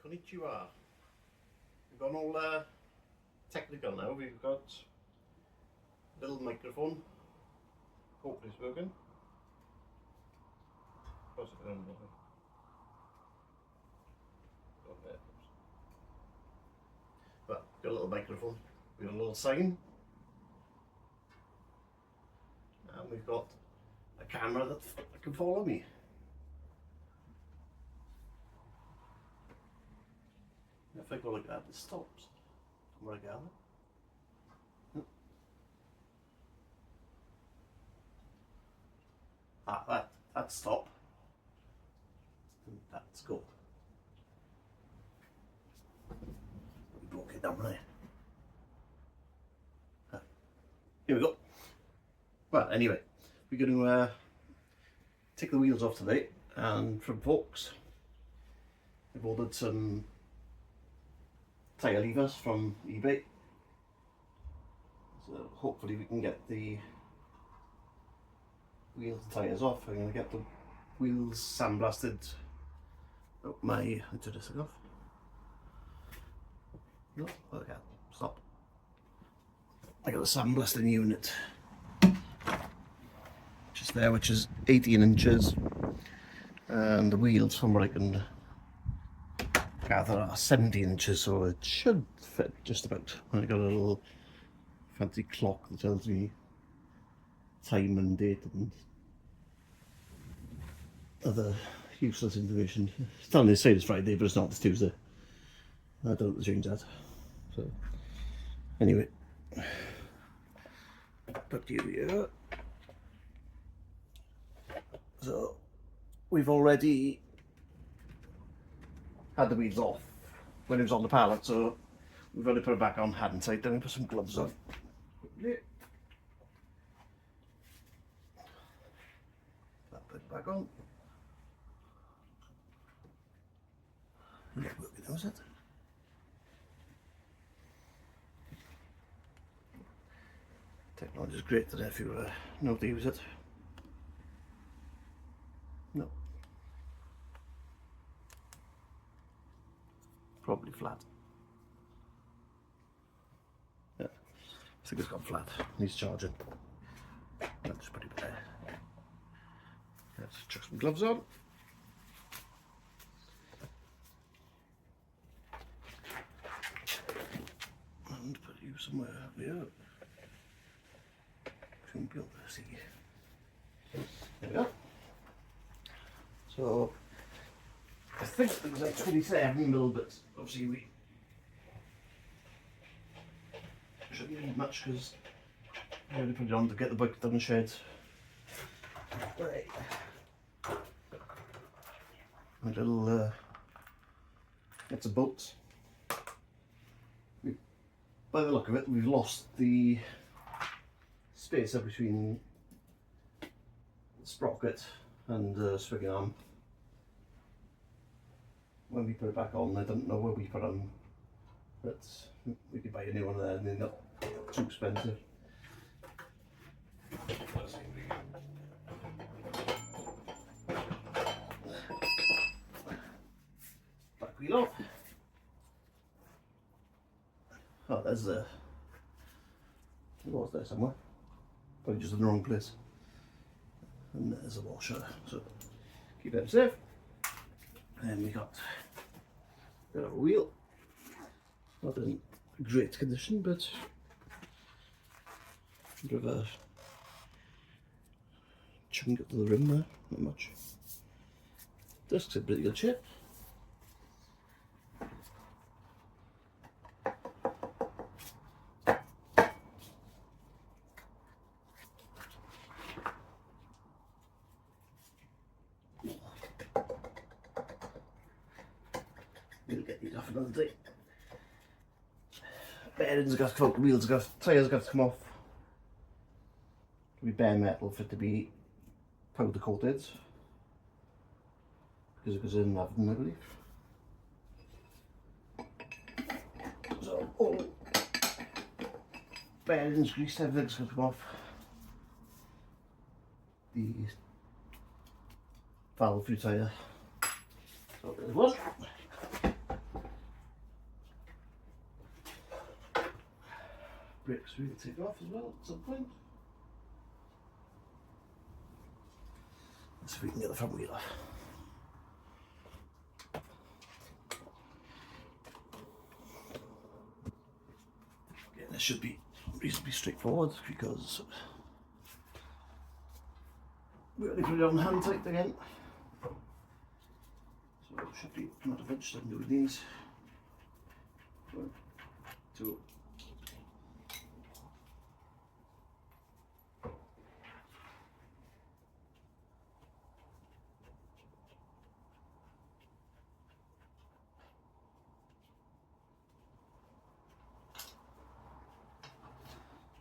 Konnichiwa. We've gone all technical now. We've got a little microphone. Hopefully it's working. But got a little microphone. We've got a little sign. And we've got a camera that can follow me. If I go like that, it stops. From where I gather. That's stop. And that's go. We broke it down there. Here we go. Well, anyway, we're going to take the wheels off today, and from Folks, I've ordered some tyre levers from eBay, so hopefully we can get the wheels and tyres off. I'm going to get the wheels sandblasted. Oh, my, I took this thing off. No, okay, stop. I got a sandblasting unit just there, which is 18 inches, and the wheels, from what I can gather, are 17 inches, so it should fit just about. I got a little fancy clock that tells me time and date and other useless information. It's telling me to say it's Friday, but it's not, it's Tuesday. I don't have to change that. So, anyway, put you here. So, we've already had the wheels off when it was on the pallet, so we've only put it back on hand side. Then we put some gloves on. That put it back on. Not working, now, is it? Technology is great today if you know how to use it. No. Probably flat. Yeah, I think it's gone flat. Needs charging. That's pretty bad. Let's chuck some gloves on. And put you somewhere up here. Shouldn't be able to see. There we go. So I think it was like 27mm, but obviously we shouldn't need much because I only put it on to get the bike down the shed. Right. My little it's a bolt. By the look of it, we've lost the spacer between the sprocket and the swinging arm. When we put it back on, I don't know where we put them, but we could buy a new one there and they're not too expensive. Back wheel off. Oh, there's the. It was there somewhere. Probably just in the wrong place. And there's a washer, so keep it safe. And we got a bit of a wheel. Not in great condition, but a bit of a chunk up to the rim there, not much. Discs in pretty good shape. We'll get these off another day. Bearings have got to come off, wheels have got, tyres have got to come off. It'll be bare metal for it to be powder coated. Because it goes in nothing, I believe. So all bearings, grease, everything's going to come off. The valve for your tyre. So there's one. brakes we can take off as well at some point. Let's see if we can get the front wheel off. Again, this should be reasonably straightforward because we only put it on hand tight again. So it should be not a bunch of doing these. 1, 2.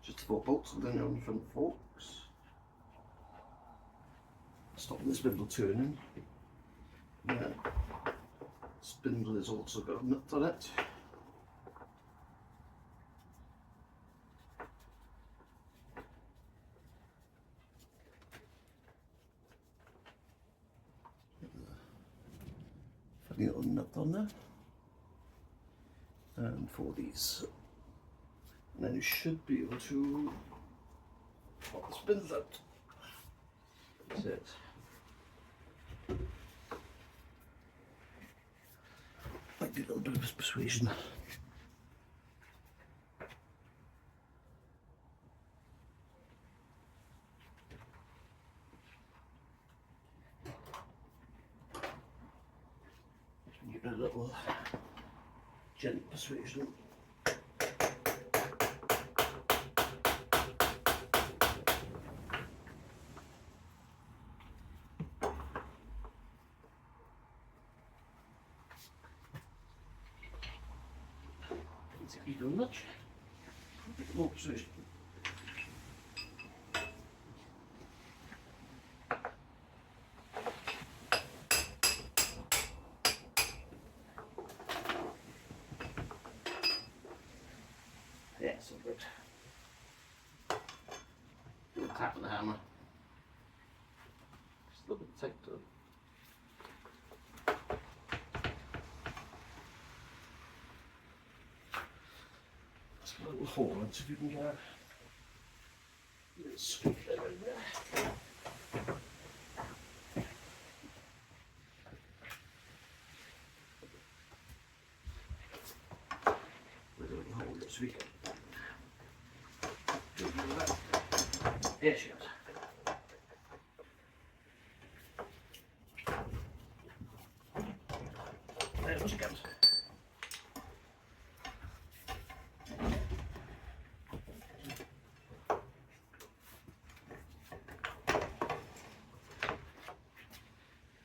Just 4 bolts and then on the front forks. Stopping the spindle turning. Spindle has also got a nut on it. Funny little nut on there. And for these. And then you should be able to pop the spindles out. That's it. Might need a little bit of persuasion. Give it a little gentle persuasion. Keep doing much. A bit more persuasion. Yeah, so good. Little tap on the hammer. Just a little bit tight though. A little hole, let's see if you can get a little scoop there in there. With a little hole, let's see if we can. There she is. There she comes.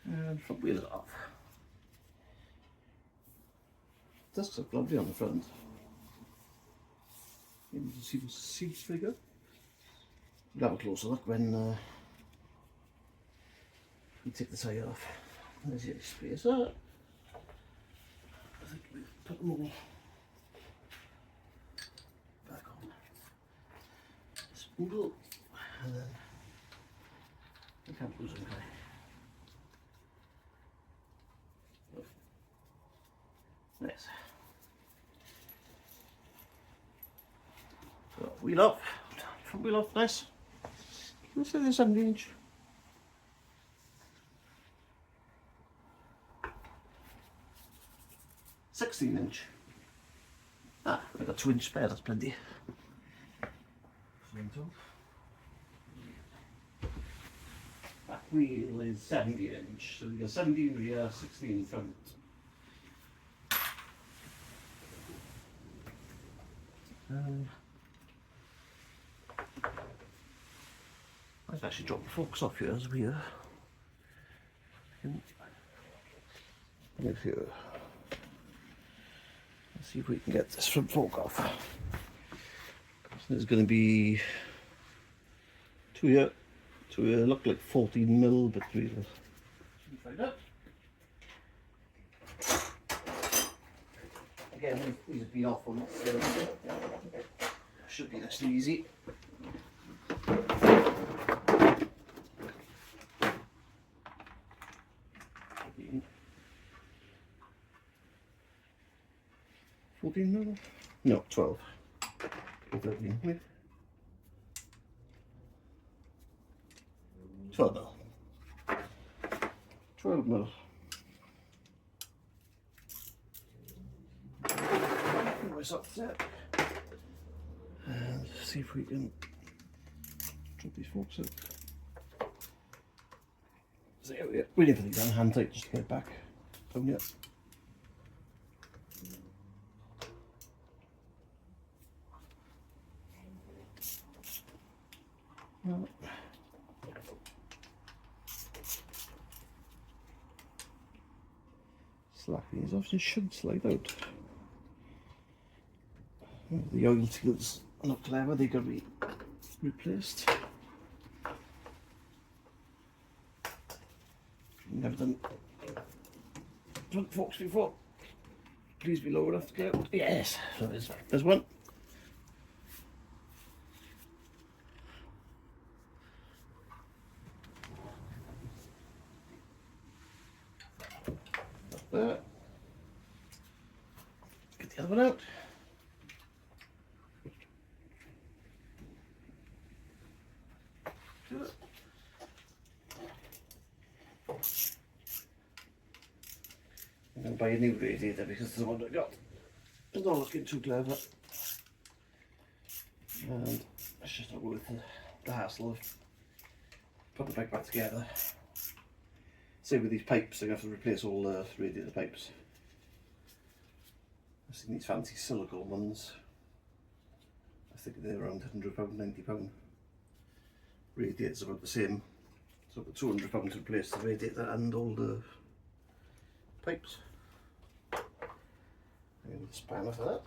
And front wheel is off. This looks lovely on the front. You can see the seats figure. We'll have a closer look when we take the tyre off. There's your spacer. I think we put them all back on. Spindle, and then we can't lose them. Nice. So wheel up, front wheel off, nice. Can you see the 17-inch? (16-inch). Ah, I got 2-inch spare, that's plenty. Back wheel is 70-inch, so you got 17 rear, 16 front. I've actually dropped the forks off here as we Let's see if we can get this front fork off. So there's going to be two here, look like 14mm, but really. Find out. Again, these have been off on should be nice and easy. $14? No, 12. without being here. 12 mil. 12 mil. Put myself there. And see if we can drop these forks out. So yeah, we're waiting for these on hand tight just to get it back down yet. Slacking these off, it should slide out. The oil seals are not clever, they've got to be replaced. Never done front forks before. Please be low enough to get out. Yes, so there's one. There. Get the other one out. I'm going to buy a new radiator because the one I got is not looking too clever. And it's just not worth the hassle of putting the bike back together. Same with these pipes, I'm going to have to replace all the radiator pipes. I've seen these fancy silicone ones. I think they're around £100, £90. Radiator's about the same. So about £200 to replace the radiator and all the pipes. I need a spanner for that.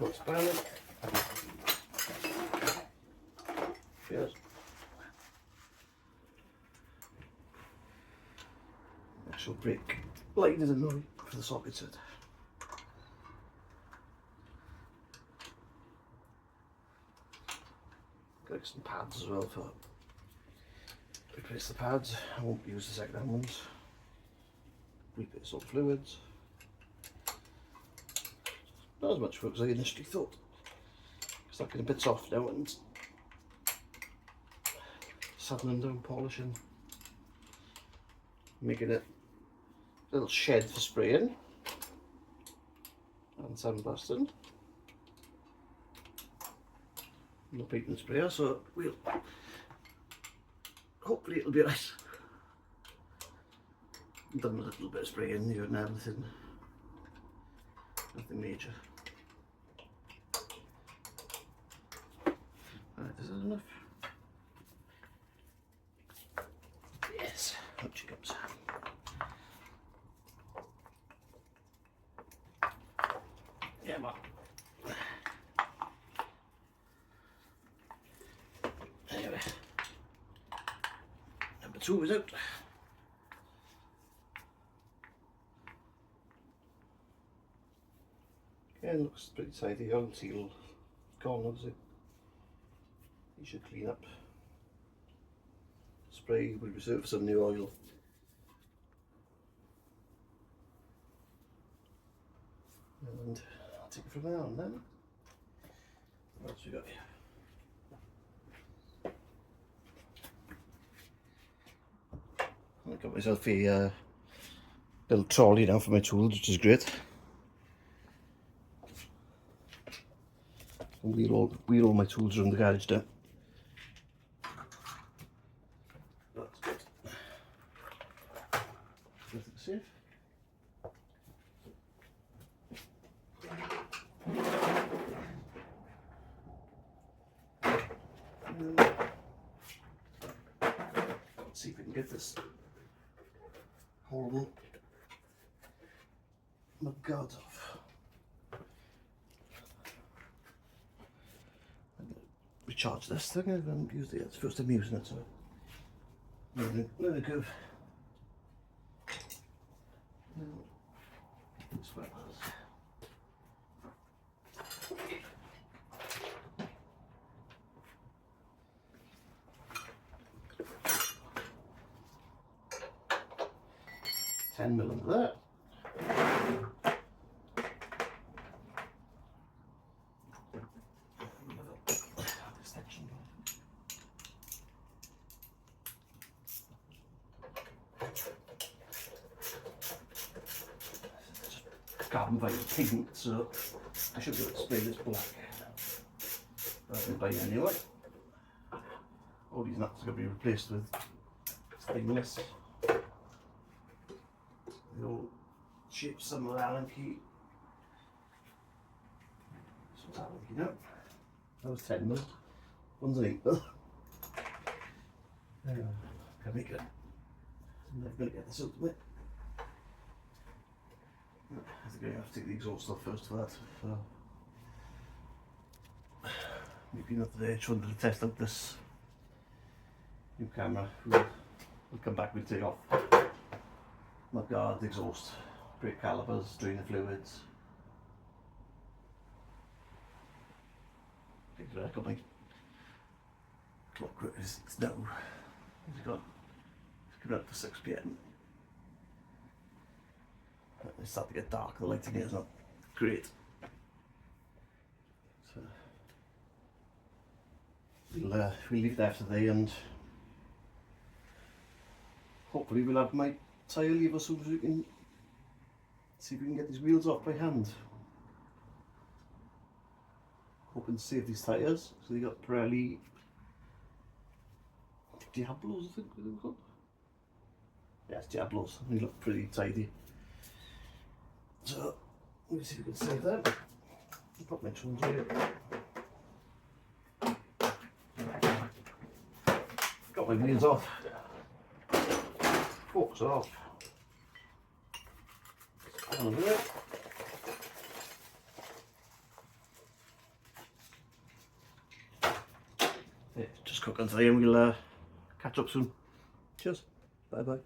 Got spanner. Yes. Actual brake line is annoying for the socket set. Got some pads as well for replace the pads. I won't use the second hand ones. Replace all fluids. Not as much work as I initially thought. It's not getting bits off now and sanding down, polishing, making it a little shed for spraying and sandblasting. No paint sprayer, so we'll hopefully it'll be right. Done a little bit of spraying here and everything. Nothing major. Alright, is that enough? Yes, out she comes. Yeah, well. Anyway, number 2 is out. Yeah, it looks pretty tidy. The oil seal gone, obviously. You should clean up. Spray, we'll reserve some new oil. And I'll take it from there on then. What else we got here? I got myself a little trolley now for my tools, which is great. Wheel all my tools around the garage now. That's good. Everything's safe. Let's see if we can get this horrible mudguard off. Recharge this thing. I haven't used it yet. It's the first time using it, so learning curve. 10mm under there. Carbon fibre pigment, so I should be able to spray this black. Rather than anyway. All these nuts are going to be replaced with stainless. The old cheap summer Allen key. This one's Allen key now. That was 10mm. One's an 8mm. Can make it. I'm never going to get this out of it. I think I have to take the exhaust off first for that. Maybe not today. I just wanted to test out this new camera. We'll come back, we'll take off mud guard, the exhaust, brake calipers, drain the fluids. I got my clock, it's now, it's coming up to 6 PM. It's starting to get dark, the lighting here is not great. So we'll leave that for today, and hopefully we'll have my tyre lever soon, so we can see if we can get these wheels off by hand. Hoping to save these tyres. So they got Pirelli Diablos, I think they're called. Yes, Diablos. They look pretty tidy. So let me see if we can save them. I'll put my tools here. Got my wheels off. Forks are off. There. Yeah, just cooking today, and we'll catch up soon. Cheers. Bye bye.